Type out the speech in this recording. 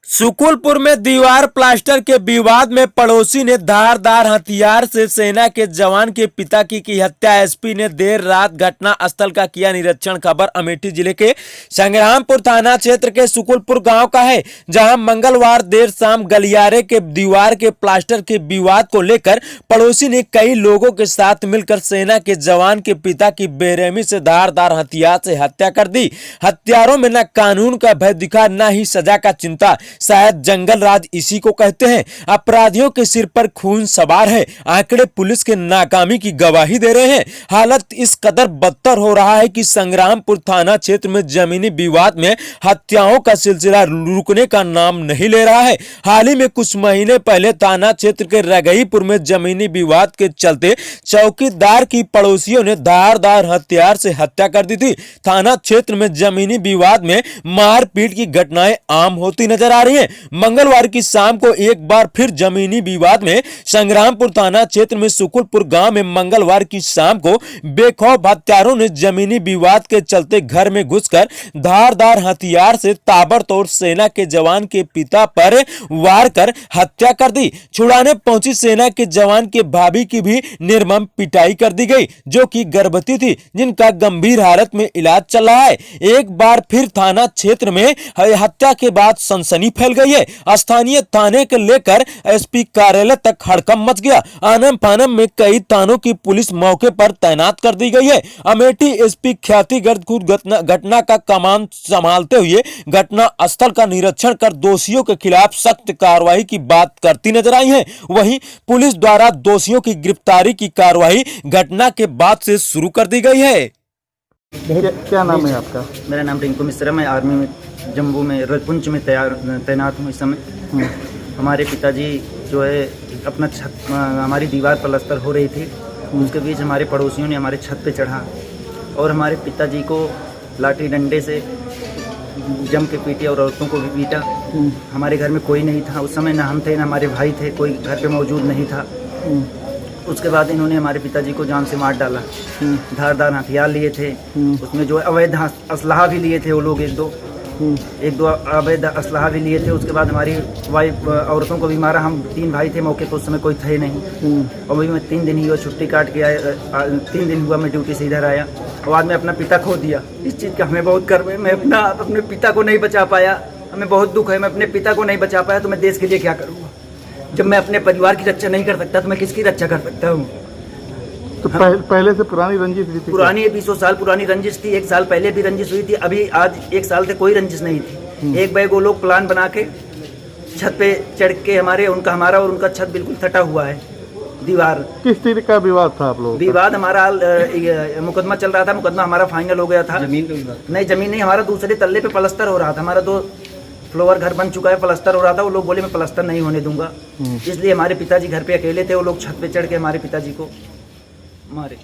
सुकुलपुर में दीवार प्लास्टर के विवाद में पड़ोसी ने धारदार हथियार से सेना के जवान के पिता की हत्या। एसपी ने देर रात घटना स्थल का किया निरीक्षण। खबर अमेठी जिले के संग्रामपुर थाना क्षेत्र के सुकुलपुर गांव का है, जहां मंगलवार देर शाम गलियारे के दीवार के प्लास्टर के विवाद को लेकर पड़ोसी ने कई लोगों के साथ मिलकर सेना के जवान के पिता की बेरहमी से धारदार हथियार से हत्या कर दी। हत्यारों में न कानून का भय दिखा, न ही सजा का चिंता। शायद जंगल राज इसी को कहते हैं। अपराधियों के सिर पर खून सवार है। आंकड़े पुलिस के नाकामी की गवाही दे रहे हैं। हालत इस कदर बदतर हो रहा है कि संग्रामपुर थाना क्षेत्र में जमीनी विवाद में हत्याओं का सिलसिला रुकने का नाम नहीं ले रहा है। हाल ही में कुछ महीने पहले थाना क्षेत्र के रगईपुर में जमीनी विवाद के चलते चौकीदार की पड़ोसियों ने धारदार हथियार से हत्या कर दी थी। थाना क्षेत्र में जमीनी विवाद में मारपीट की घटनाएं आम होती नजर आ रही है। मंगलवार की शाम को एक बार फिर जमीनी विवाद में संग्रामपुर थाना क्षेत्र में सुकुलपुर गांव में मंगलवार की शाम को बेखौफ हत्यारों ने जमीनी विवाद के चलते घर में घुसकर धारदार हथियार से ताबड़तोड़ सेना के जवान के पिता पर वार कर हत्या कर दी। छुड़ाने पहुंची सेना के जवान के भाभी की भी निर्मम पिटाई कर दी गई, जो कि गर्भवती थी, जिनका गंभीर हालत में इलाज चल रहा है। एक बार फिर थाना क्षेत्र में हत्या के बाद सनसनी फैल गई है। स्थानीय थाने के लेकर एसपी कार्यालय तक हड़कंप मच गया। आनम फानम में कई थानों की पुलिस मौके पर तैनात कर दी गई है। अमेठी एसपी ख्याति गर्ग खुद घटना का कमान संभालते हुए घटना स्थल का निरीक्षण कर दोषियों के खिलाफ सख्त कार्रवाई की बात करती नजर आई है। वहीं पुलिस द्वारा दोषियों की गिरफ्तारी की कार्रवाई घटना के बाद से शुरू कर दी गई है। क्या नाम है आपका? मेरा नाम रिंकू मिश्रा। मैं आर्मी में जम्मू में रजपुंज में तैनात हूँ इस समय। हमारे पिताजी जो है अपना छत, हमारी दीवार प्लास्टर हो रही थी, उसके बीच हमारे पड़ोसियों ने हमारे छत पे चढ़ा और हमारे पिताजी को लाठी डंडे से जम के पीटे और औरतों को भी पीटा। हमारे घर में कोई नहीं था उस समय, ना हम थे ना हमारे भाई थे, कोई घर पे मौजूद नहीं था। उसके बाद इन्होंने हमारे पिताजी को जान से मार डाला। धारदार हथियार लिए थे, उसमें जो अवैध असलहा भी लिए थे वो लोग, एक दो अवैध असलहा भी लिए थे। उसके बाद हमारी वाइफ औरतों को भी मारा। हम 3 भाई थे मौके पर, उस समय कोई थे नहीं। और वही मैं 3 दिन ही हुआ छुट्टी काट के आया, 3 दिन हुआ मैं ड्यूटी से इधर आया और बाद में अपना पिता खो दिया। इस चीज़ का हमें बहुत गर्व है। मैं अपने पिता को नहीं बचा पाया, हमें बहुत दुख है। मैं अपने पिता को नहीं बचा पाया तो मैं देश के लिए क्या करूँगा? जब मैं अपने परिवार की रक्षा नहीं कर सकता तो मैं किसकी रक्षा कर सकता हूँ? तो पहले से पुरानी रंजिश थी? पुरानी 20 साल पुरानी रंजिश थी। 1 साल पहले भी रंजिश हुई थी। अभी आज 1 साल से कोई रंजिश नहीं थी। एक बैग वो लोग प्लान बना के छत पे चढ़ के हमारा और उनका छत बिल्कुल सटा हुआ है दीवार। किस तरह का विवाद था आप लोग? विवाद हमारा मुकदमा चल रहा था। मुकदमा हमारा फाइनल हो गया था। जमीन नहीं, हमारा दूसरे तल्ले पे प्लास्टर हो रहा था। हमारा 2 फ्लोर घर बन चुका है, प्लास्टर हो रहा था। वो लोग बोले मैं प्लास्टर नहीं होने दूंगा, इसलिए हमारे पिताजी घर पे अकेले थे। वो लोग छत पे चढ़ के हमारे पिताजी को मारे।